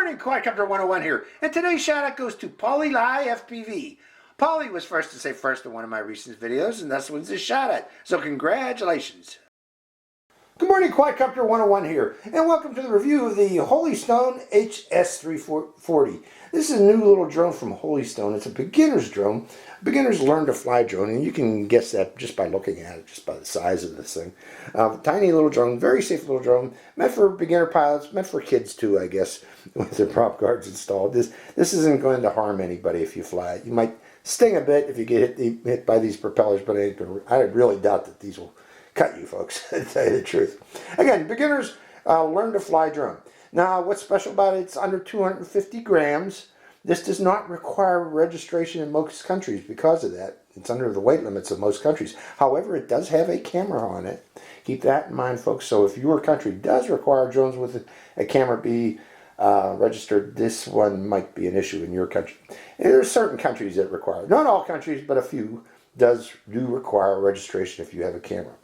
morning, Quadcopter 101 here, and today's shout out goes to WiFi FPV. Polly was first to say first in one of my recent videos, and this one's a shout out, so congratulations. Good morning, Quadcopter 101 here, and welcome to the review of the Holystone HS340. This is a new little drone from Holystone. It's a beginner's drone, beginner's learn to fly drone, and you can guess that just by looking at it, just by the size of this thing. Tiny little drone, very safe little drone, meant for beginner pilots, meant for kids too, I guess, with their prop guards installed. This isn't going to harm anybody if you fly it. You might sting a bit if you get hit by these propellers, but I really doubt that these will cut you, folks, to tell you the truth. Again, beginners learn to fly drone. Now, what's special about it? It's under 250 grams. This does not require registration in most countries because of that. It's under the weight limits of most countries. However, it does have a camera on it. Keep that in mind, folks. So if your country does require drones with a camera be registered, this one might be an issue in your country. And there are certain countries that require, not all countries, but a few do require registration if you have a camera.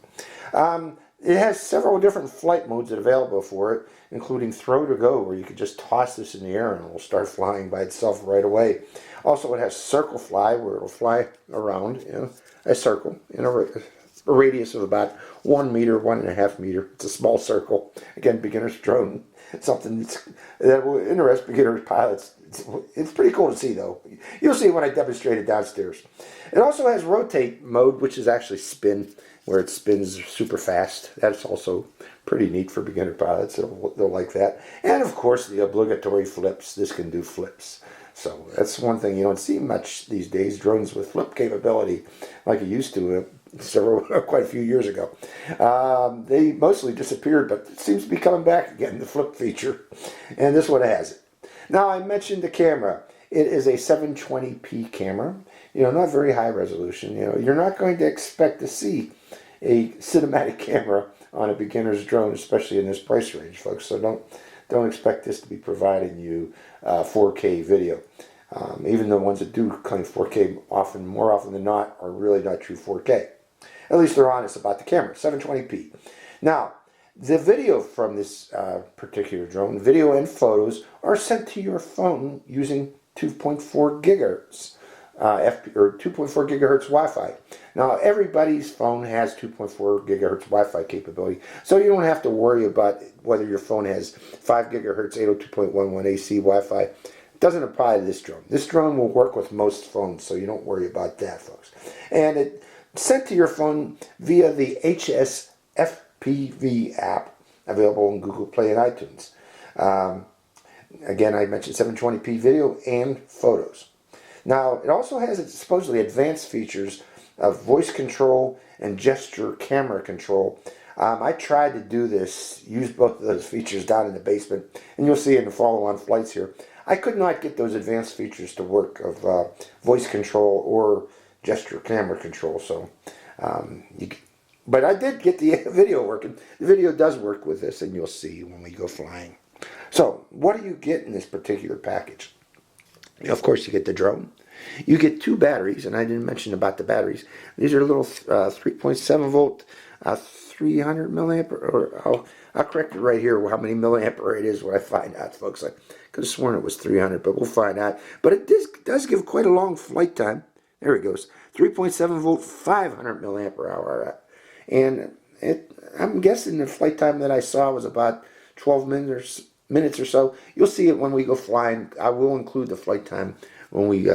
It has several different flight modes that are available for it, including throw to go, where you could just toss this in the air and it will start flying by itself right away. Also, it has circle fly, where it will fly around a circle in a radius of about 1 meter, 1.5 meter. It's a small circle. Again, beginner's drone. Something that will interest beginner pilots. It's pretty cool to see, though. You'll see when I demonstrate it downstairs. It also has rotate mode, which is actually spin, where it spins super fast. That's also pretty neat for beginner pilots. They'll like that. And of course, the obligatory flips. This can do flips. So that's one thing you don't see much these days, drones with flip capability like you used to quite a few years ago. They mostly disappeared, but it seems to be coming back again, the flip feature. And this one has it. Now, I mentioned the camera. It is a 720p camera. Not very high resolution. You're not going to expect to see a cinematic camera on a beginner's drone, especially in this price range, folks. So don't expect this to be providing you 4K video. Even the ones that do claim 4K, more often than not, are really not true 4K. At least they're honest about the camera, 720p. Now, the video from this particular drone, video and photos, are sent to your phone using 2.4 gigahertz. Or 2.4 gigahertz Wi-Fi. Now, everybody's phone has 2.4 gigahertz Wi-Fi capability, so you don't have to worry about whether your phone has 5 gigahertz 802.11 AC Wi-Fi. It doesn't apply to this drone. This drone will work with most phones, so you don't worry about that, folks. And it's sent to your phone via the HS FPV app, available in Google Play and iTunes. Again, I mentioned 720p video and photos. Now, it also has supposedly advanced features of voice control and gesture camera control. I tried to do this, use both of those features down in the basement, and you'll see in the follow-on flights here. I could not get those advanced features to work of voice control or gesture camera control. So, but I did get the video working. The video does work with this, and you'll see when we go flying. So, what do you get in this particular package? Of course, you get the drone. You get 2 batteries, and I didn't mention about the batteries. These are little 3.7 volt, 300 milliampere, or I'll correct it right here how many milliampere it is when I find out, folks. I could have sworn it was 300, but we'll find out. But it does give quite a long flight time. There it goes, 3.7 volt, 500 milliampere hour. And I'm guessing the flight time that I saw was about 12 minutes or so. You'll see it when we go flying. I will include the flight time when we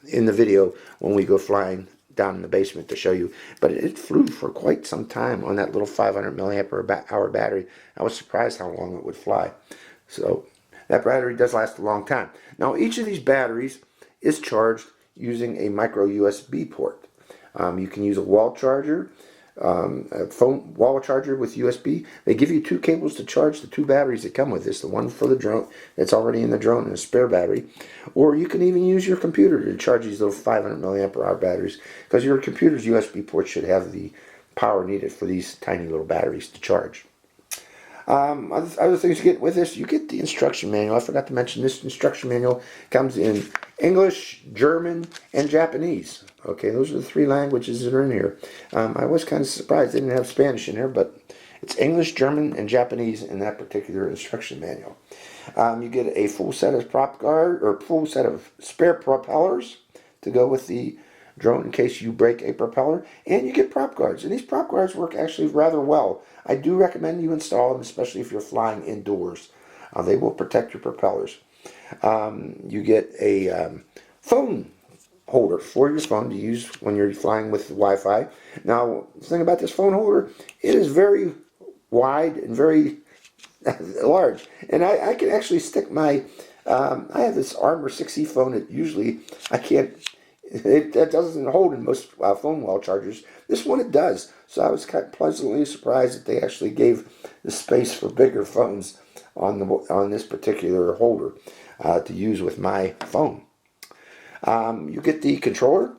in the video when we go flying down in the basement to show you. But it flew for quite some time on that little 500 milliampere hour battery. I was surprised how long it would fly. So that battery does last a long time. Now, each of these batteries is charged using a micro USB port. You can use a wall charger, a phone wall charger with USB. They give you 2 cables to charge the 2 batteries that come with this, the one for the drone that's already in the drone and a spare battery, or you can even use your computer to charge these little 500 milliampere hour batteries, because your computer's USB port should have the power needed for these tiny little batteries to charge. Other things you get with this, you get the instruction manual. I forgot to mention this instruction manual comes in English, German, and Japanese. Okay, those are the 3 languages that are in here. I was kind of surprised they didn't have Spanish in here, but it's English, German, and Japanese in that particular instruction manual. You get a full set of prop guard, or full set of spare propellers to go with the drone in case you break a propeller, and you get prop guards, and these prop guards work actually rather well. I do recommend you install them, especially if you're flying indoors. They will protect your propellers. You get a phone holder for your phone to use when you're flying with Wi-Fi. Now, the thing about this phone holder, it is very wide and very large, and I can actually stick my I have this Armor 6E phone that usually I can't, that doesn't hold in most phone wall chargers. This one it does, so I was kind of pleasantly surprised that they actually gave the space for bigger phones on this particular holder to use with my phone. You get the controller.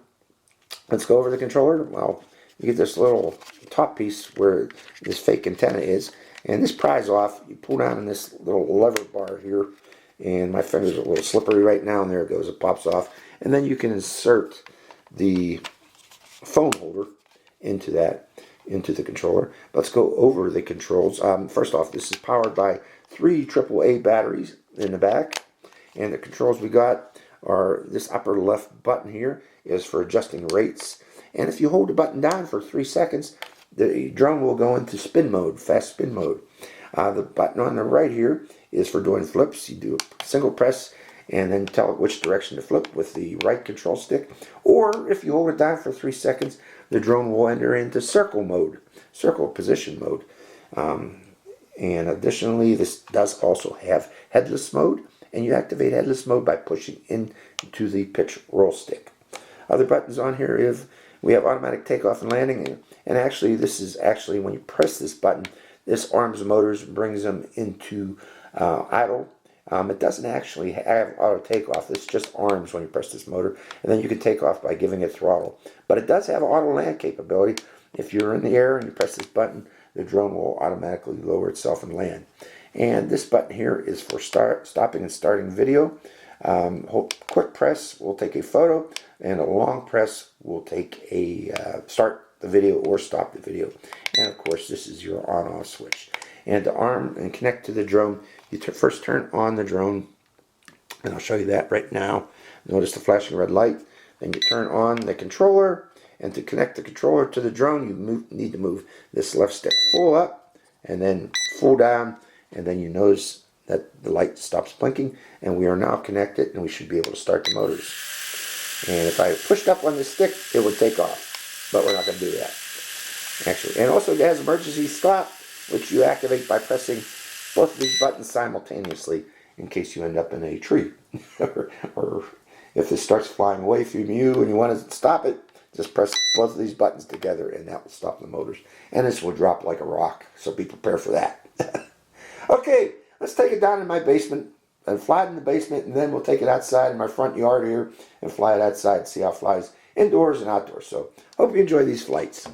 Let's go over the controller. Well, you get this little top piece where this fake antenna is, and this pries off. You pull down on this little lever bar here, and my fingers are a little slippery right now, and there it goes, it pops off. And then you can insert the phone holder into the controller. Let's go over the controls. First off, this is powered by 3 AAA batteries in the back, and the controls we got are this upper left button here is for adjusting rates, and if you hold the button down for 3 seconds, the drone will go into spin mode, fast spin mode. The button on the right here is for doing flips. You do a single press and then tell it which direction to flip with the right control stick, or if you hold it down for 3 seconds, the drone will enter into circle mode, circle position mode. And additionally, this does also have headless mode, and you activate headless mode by pushing into the pitch roll stick. Other buttons on here, if we have automatic takeoff and landing, and actually this is actually when you press this button, this arms the motors, brings them into idle. It doesn't actually have auto takeoff. This just arms when you press this motor, and then you can take off by giving it throttle. But it does have auto land capability. If you're in the air and you press this button, the drone will automatically lower itself and land. And this button here is for stopping and starting video. Quick press will take a photo, and a long press will take a start the video or stop the video. And of course, this is your on-off switch. And to arm and connect to the drone, you first turn on the drone, and I'll show you that right now. Notice the flashing red light. Then you turn on the controller, and to connect the controller to the drone, you need to move this left stick full up and then full down, and then you notice that the light stops blinking, and we are now connected, and we should be able to start the motors. And if I pushed up on the stick, it would take off, but we're not going to do that, actually. And also it has emergency stop, which you activate by pressing both of these buttons simultaneously in case you end up in a tree. or if this starts flying away from you and you want to stop it, just press both of these buttons together and that will stop the motors. And this will drop like a rock, so be prepared for that. Okay, let's take it down in my basement and fly it in the basement, and then we'll take it outside in my front yard here and fly it outside and see how it flies indoors and outdoors. So hope you enjoy these flights.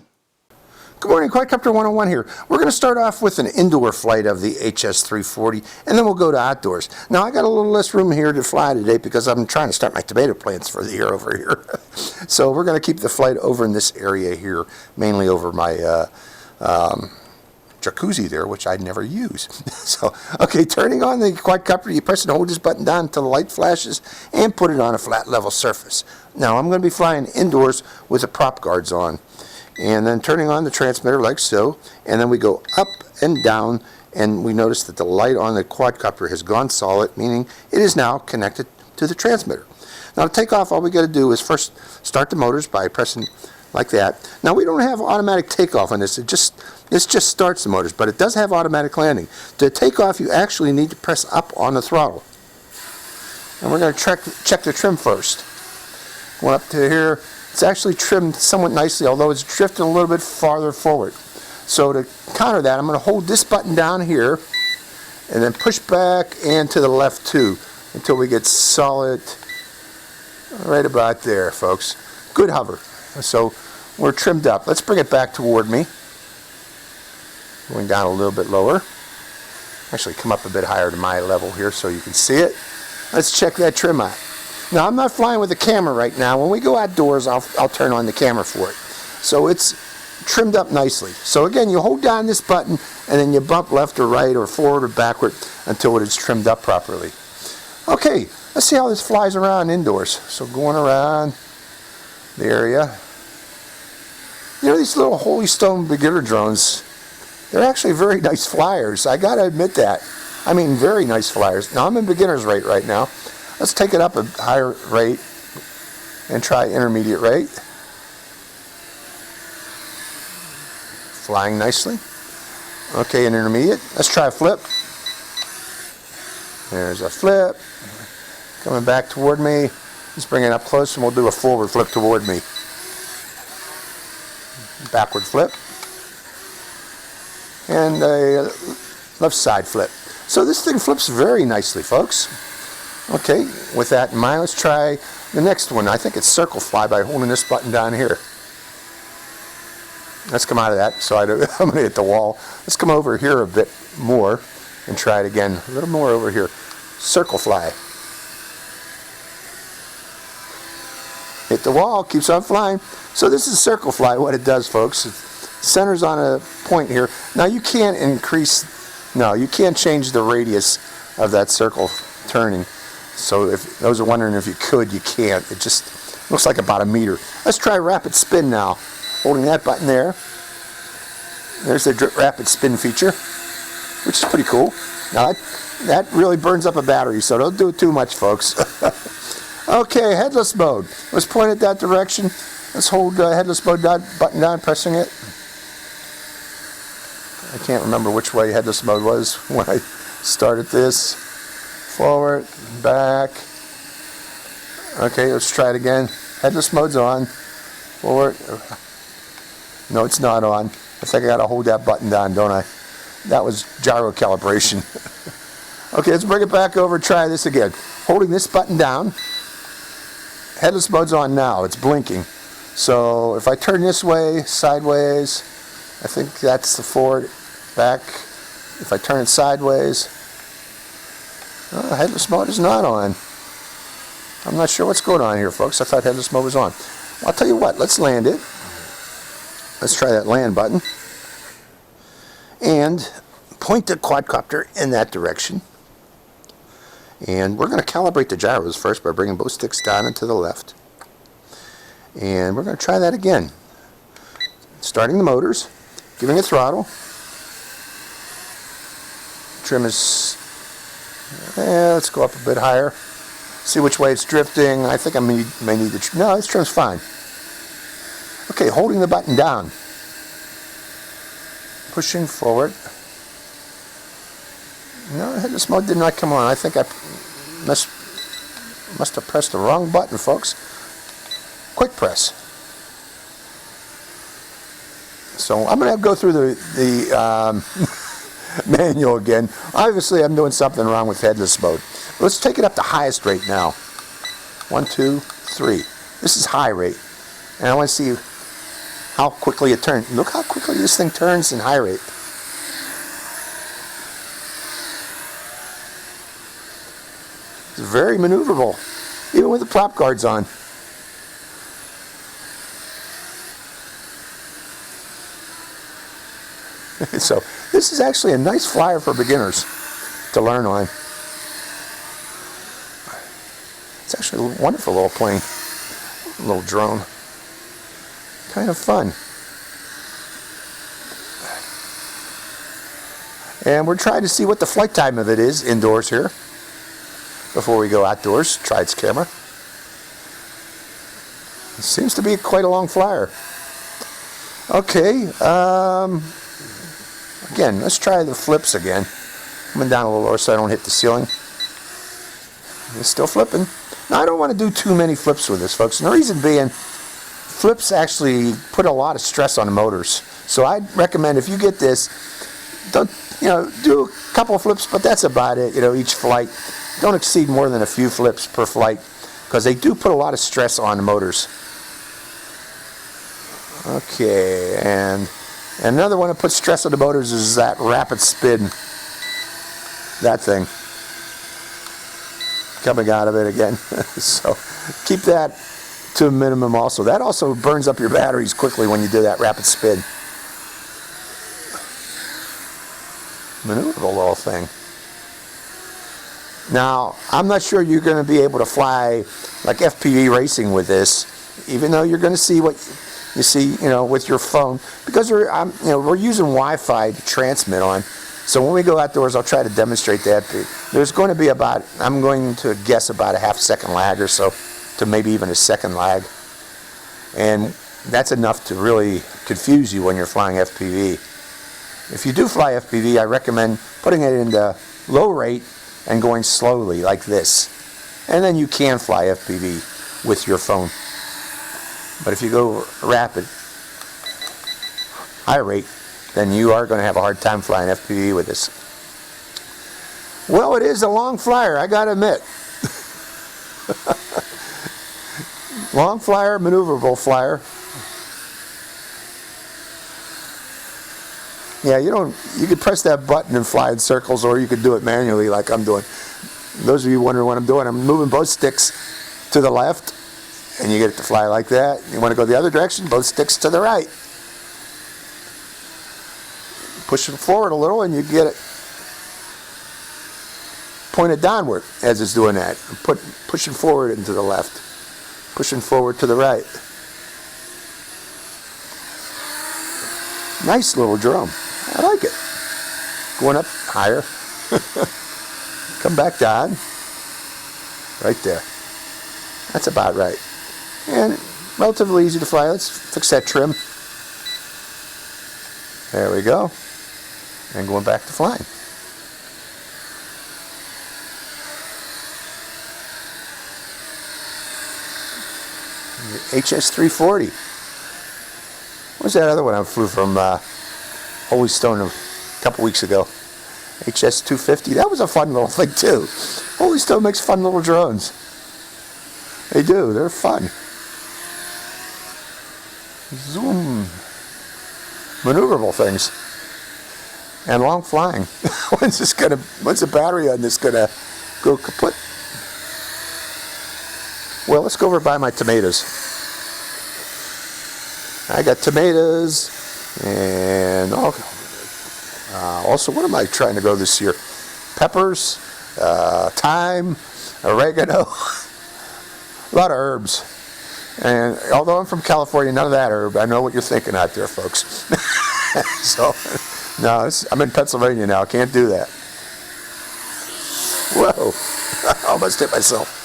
Good morning, Quadcopter 101 here. We're going to start off with an indoor flight of the HS340, and then we'll go to outdoors. Now, I got a little less room here to fly today because I'm trying to start my tomato plants for the year over here. So we're going to keep the flight over in this area here, mainly over my jacuzzi there, which I'd never use. So, okay, turning on the quadcopter, you press and hold this button down until the light flashes and put it on a flat level surface. Now, I'm going to be flying indoors with the prop guards on. And then turning on the transmitter like so, and then we go up and down, and we notice that the light on the quadcopter has gone solid, meaning it is now connected to the transmitter. Now to take off, all we got to do is first start the motors by pressing like that. Now we don't have automatic takeoff on this. This just starts the motors, but it does have automatic landing. To take off, you actually need to press up on the throttle. And we're going to check the trim first. Going up to here. It's actually trimmed somewhat nicely, although it's drifting a little bit farther forward. So to counter that, I'm going to hold this button down here and then push back and to the left too until we get solid right about there, folks. Good hover. So we're trimmed up. Let's bring it back toward me. Going down a little bit lower. Actually come up a bit higher to my level here so you can see it. Let's check that trim out. Now, I'm not flying with the camera right now. When we go outdoors, I'll turn on the camera for it. So it's trimmed up nicely. So again, you hold down this button and then you bump left or right or forward or backward until it is trimmed up properly. Okay, let's see how this flies around indoors. So going around the area. You know, these little Holy Stone beginner drones, they're actually very nice flyers. I gotta admit that. I mean, very nice flyers. Now I'm in beginner's rate right now. Let's take it up a higher rate and try intermediate rate. Flying nicely. Okay, and intermediate. Let's try a flip. There's a flip. Coming back toward me. Let's bring it up close and we'll do a forward flip toward me. Backward flip. And a left side flip. So this thing flips very nicely, folks. Okay, with that in mind, let's try the next one. I think it's circle fly by holding this button down here. Let's come out of that, so I'm going to hit the wall. Let's come over here a bit more and try it again. A little more over here. Circle fly. Hit the wall, keeps on flying. So this is circle fly, what it does, folks. It centers on a point here. Now you can't you can't change the radius of that circle turning. So if those are wondering if you could, you can't. It just looks like about a meter. Let's try rapid spin now. Holding that button there. There's the rapid spin feature, which is pretty cool. Now that really burns up a battery, so don't do it too much, folks. Okay, headless mode. Let's point it that direction. Let's hold headless mode button down, pressing it. I can't remember which way headless mode was when I started this. Forward, back. Okay, let's try it again. Headless mode's on. Forward. No, it's not on. I think I gotta hold that button down, don't I? That was gyro calibration. Okay, let's bring it back over, try this again. Holding this button down. Headless mode's on now, it's blinking. So if I turn this way, sideways, I think that's the forward, back. If I turn it sideways, headless mode is not on. I'm not sure what's going on here, folks. I thought headless mode was on. Well, I'll tell you what, let's land it. Let's try that land button. And point the quadcopter in that direction. And we're going to calibrate the gyros first by bringing both sticks down and to the left. And we're going to try that again. Starting the motors, giving it throttle. Trim is, let's go up a bit higher. See which way it's drifting. I think I may need the trim. No, this trim's fine. Okay, holding the button down. Pushing forward. No, headless mode did not come on. I think I must have pressed the wrong button, folks. Quick press. So I'm going to go through the manual again. Obviously, I'm doing something wrong with headless mode. Let's take it up to highest rate now. 1, 2, 3. This is high rate. And I want to see how quickly it turns. Look how quickly this thing turns in high rate. It's very maneuverable, even with the prop guards on. So this is actually a nice flyer for beginners to learn on. It's actually a wonderful little plane, little drone. Kind of fun. And we're trying to see what the flight time of it is indoors here before we go outdoors. Try its camera. It seems to be quite a long flyer. Okay, again, let's try the flips again. Coming down a little lower so I don't hit the ceiling. It's still flipping. Now I don't want to do too many flips with this, folks. And the reason being, flips actually put a lot of stress on the motors. So I'd recommend if you get this, don't, do a couple of flips, but that's about it, each flight. Don't exceed more than a few flips per flight, because they do put a lot of stress on the motors. Okay, and another one that puts stress on the motors is that rapid spin. That thing. Coming out of it again. So keep that to a minimum also. That also burns up your batteries quickly when you do that rapid spin. maneuverable little thing. Now, I'm not sure you're going to be able to fly like FPV racing with this, even though you're going to see what you see, with your phone, because we're using Wi-Fi to transmit on. So when we go outdoors, I'll try to demonstrate that. There's going to be I'm going to guess about a half-second lag or so, to maybe even a second lag. And that's enough to really confuse you when you're flying FPV. If you do fly FPV, I recommend putting it into low rate and going slowly like this. And then you can fly FPV with your phone. But if you go rapid, high rate, then you are going to have a hard time flying FPV with this. Well, it is a long flyer, I gotta admit. Long flyer, maneuverable flyer. Yeah, you could press that button and fly in circles, or you could do it manually like I'm doing. Those of you wondering what I'm doing, I'm moving both sticks to the left, and you get it to fly like that. You want to go the other direction, both sticks to the right. Push it forward a little and you get it pointed downward as it's doing that. Pushing forward into the left. Pushing forward to the right. Nice little drone. I like it. Going up higher. Come back down. Right there. That's about right. And relatively easy to fly. Let's fix that trim. There we go. And going back to flying. HS340. What was that other one I flew from Holy Stone a couple weeks ago? HS250. That was a fun little thing too. Holy Stone makes fun little drones. They do. They're fun. Zoom. Maneuverable things. And long flying. When's the battery on this gonna go kaput? Well, let's go over by my tomatoes. I got tomatoes, and also, what am I trying to grow this year? Peppers, thyme, oregano, a lot of herbs. And although I'm from California, none of that herb. I know what you're thinking out there, folks. So, no, I'm in Pennsylvania now. Can't do that. Whoa, I almost hit myself.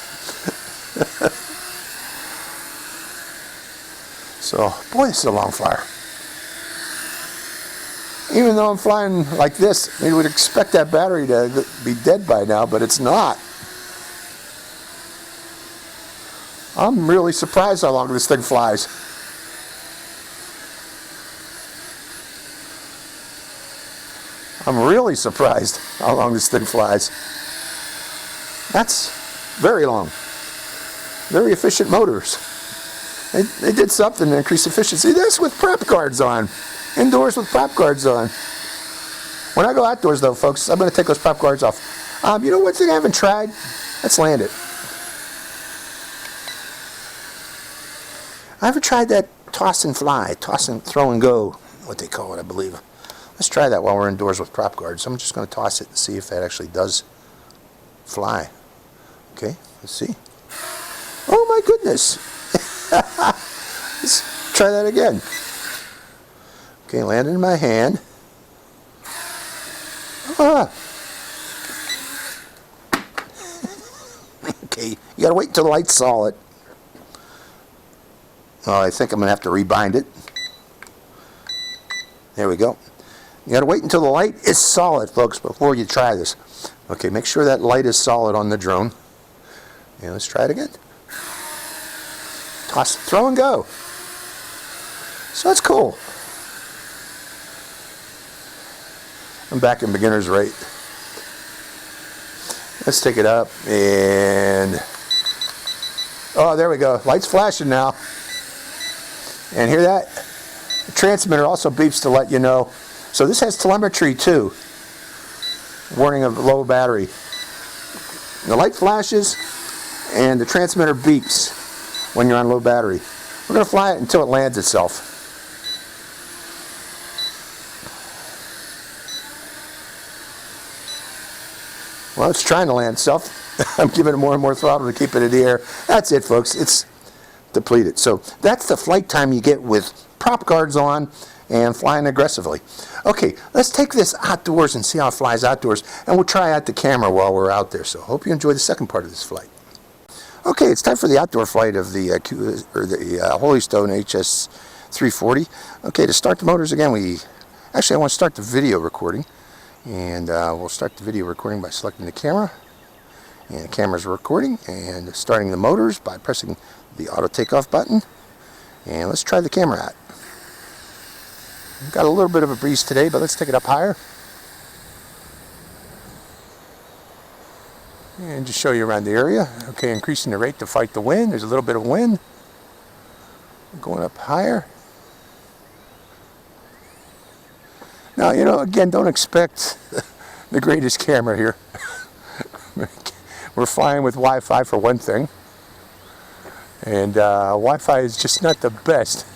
So, boy, this is a long flyer. Even though I'm flying like this, you would expect that battery to be dead by now, but it's not. I'm really surprised how long this thing flies. I'm really surprised how long this thing flies. That's very long. Very efficient motors. They did something to increase efficiency. This with prep guards on. Indoors with prep guards on. When I go outdoors though, folks, I'm going to take those prep guards off. You know one thing I haven't tried? Let's land it. I haven't tried that toss and fly, toss and throw and go, what they call it, I believe. Let's try that while we're indoors with prop guards. I'm just going to toss it and see if that actually does fly. Okay, let's see. Oh my goodness. Let's try that again. Okay, land in my hand. Okay, you got to wait until the light's solid. Oh, I think I'm going to have to rebind it. There we go. You got to wait until the light is solid, folks, before you try this. Okay, make sure that light is solid on the drone. And let's try it again. Toss, throw, and go. So that's cool. I'm back in beginner's rate. Let's take it up and... Oh, there we go. Light's flashing now. And hear that? The transmitter also beeps to let you know. So this has telemetry too. Warning of low battery. The light flashes and the transmitter beeps when you're on low battery. We're going to fly it until it lands itself. Well, it's trying to land itself. I'm giving it more and more throttle to keep it in the air. That's it, folks. It's depleted. So that's the flight time you get with prop guards on and flying aggressively. Okay, let's take this outdoors and see how it flies outdoors, and we'll try out the camera while we're out there. So hope you enjoy the second part of this flight. Okay, it's time for the outdoor flight of the Holy Stone HS340. Okay, to start the motors again, I want to start the video recording, and we'll start the video recording by selecting the camera, and the camera's recording, and starting the motors by pressing the auto takeoff button. And let's try the camera out. We've got a little bit of a breeze today, but let's take it up higher. And just show you around the area. Okay, increasing the rate to fight the wind. There's a little bit of wind. Going up higher. Now, you know, again, don't expect the greatest camera here. We're flying with Wi-Fi for one thing. And Wi-Fi is just not the best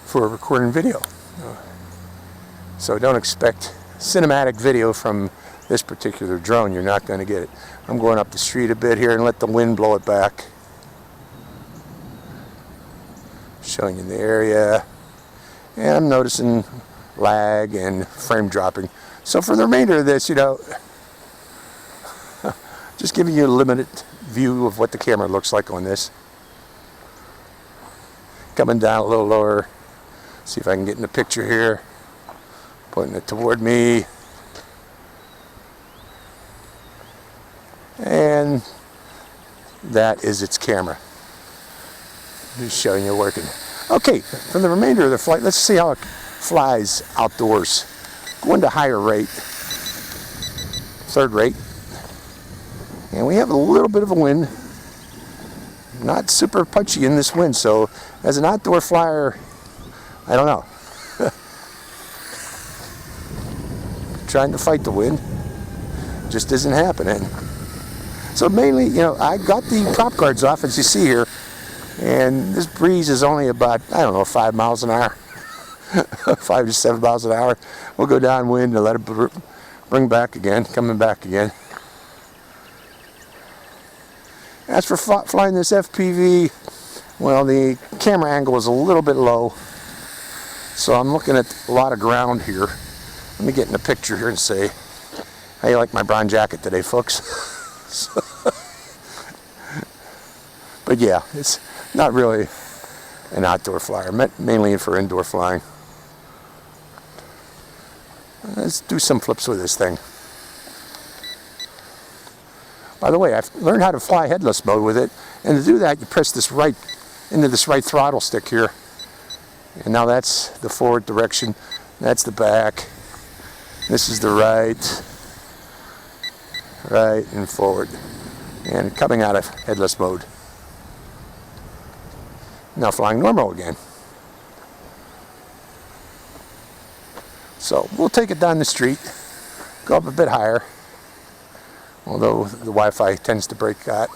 for recording video. So don't expect cinematic video from this particular drone. You're not going to get it. I'm going up the street a bit here and let the wind blow it back. Showing you the area. And I'm noticing lag and frame dropping. So for the remainder of this, you know, just giving you a limited view of what the camera looks like on this. Coming down a little lower. See if I can get in the picture here. Pointing it toward me. And that is its camera. Just showing you working. Okay, for the remainder of the flight, let's see how it flies outdoors. Going to higher rate, third rate. And we have a little bit of a wind. Not super punchy in this wind, so as an outdoor flyer, I don't know. Trying to fight the wind just isn't happening. So mainly, you know, I got the prop guards off, as you see here, and this breeze is only about, I don't know, 5 miles an hour. 5 to 7 miles an hour. We'll go downwind and let it bring back again, coming back again. As for flying this FPV, well, the camera angle is a little bit low, so I'm looking at a lot of ground here. Let me get in the picture here and say, how you like my brown jacket today, folks? But yeah, it's not really an outdoor flyer, mainly for indoor flying. Let's do some flips with this thing. By the way, I've learned how to fly headless mode with it, and to do that, you press this into this right throttle stick here. And now that's the forward direction, that's the back, this is the right and forward, and coming out of headless mode. Now flying normal again. So we'll take it down the street, go up a bit higher, although the Wi-Fi tends to break that.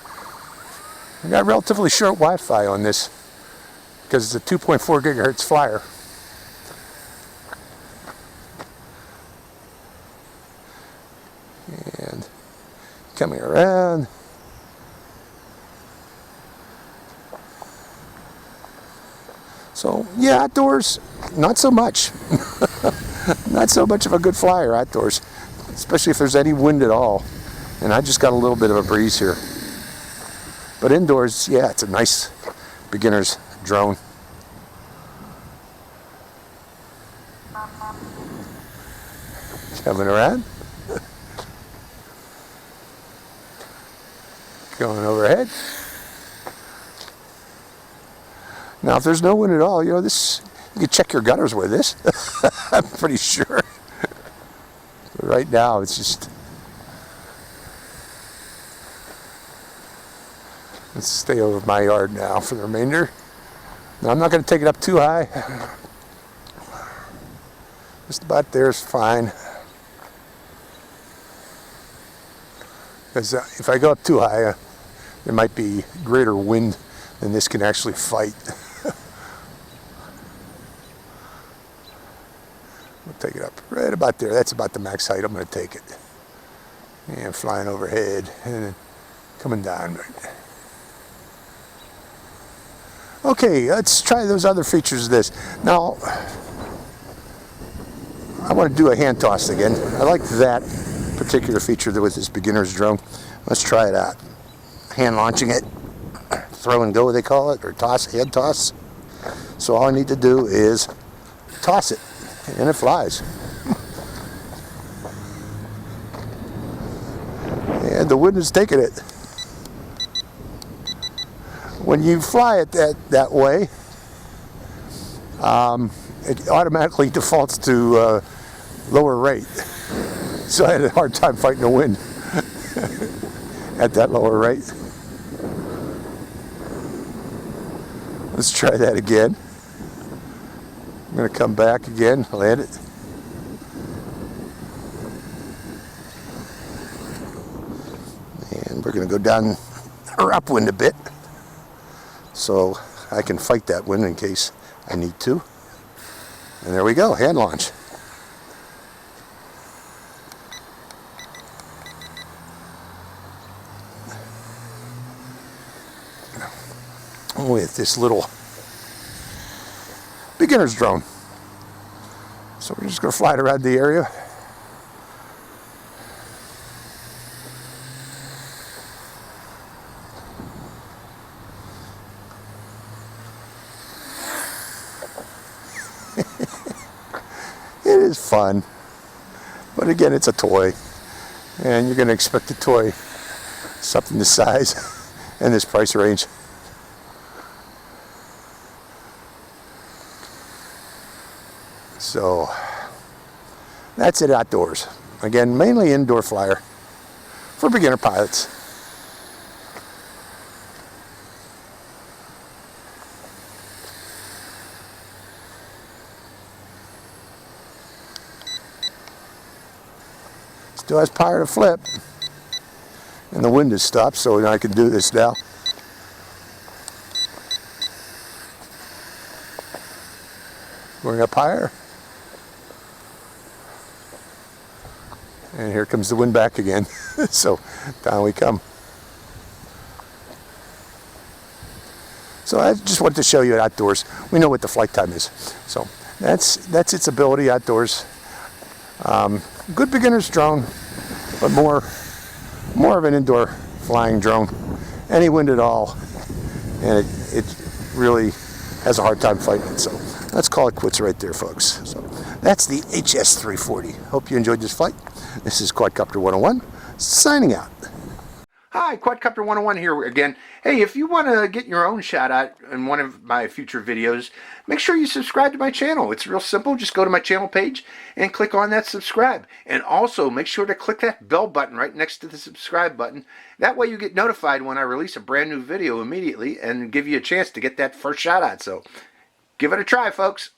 I got relatively short Wi-Fi on this because it's a 2.4 gigahertz flyer. And coming around. So yeah, outdoors, not so much. Not so much of a good flyer outdoors, especially if there's any wind at all. And I just got a little bit of a breeze here. But indoors, yeah, it's a nice beginner's drone. Coming around. Going overhead. Now, if there's no wind at all, you know, this, you can check your gunners with this. I'm pretty sure. But right now, it's just... Let's stay over my yard now for the remainder. Now, I'm not going to take it up too high. Just about there is fine. Because if I go up too high, there might be greater wind than this can actually fight. We'll take it up right about there. That's about the max height I'm going to take it. And flying overhead and then coming down. Okay, let's try those other features of this. Now, I want to do a hand toss again. I like that particular feature with this beginner's drone. Let's try it out. Hand launching it, throw and go they call it, or toss, head toss. So all I need to do is toss it, and it flies. And the wind is taking it. When you fly it that way, it automatically defaults to lower rate. So I had a hard time fighting the wind at that lower rate. Let's try that again. I'm going to come back again, land it. And we're going to go down or upwind a bit, so I can fight that wind in case I need to. And there we go, hand launch. With this little beginner's drone. So we're just going to fly it around the area. It is fun, but again, it's a toy, and you're going to expect a toy something this size and this price range. So that's it outdoors. Again, mainly indoor flyer for beginner pilots. Still has power to flip, and the wind has stopped, so I can do this now. Going up higher, and here comes the wind back again. So down we come. So I just wanted to show you outdoors. We know what the flight time is, so that's its ability outdoors. Good beginner's drone, but more of an indoor flying drone. Any wind at all, and it really has a hard time fighting it. So let's call it quits right there, folks. So that's the HS340. Hope you enjoyed this flight. This is Quadcopter 101, signing out. Hi, Quadcopter 101 here again. Hey, if you want to get your own shout out in one of my future videos, make sure you subscribe to my channel. It's real simple. Just go to my channel page and click on that subscribe. And also make sure to click that bell button right next to the subscribe button. That way you get notified when I release a brand new video immediately and give you a chance to get that first shout out. So give it a try, folks.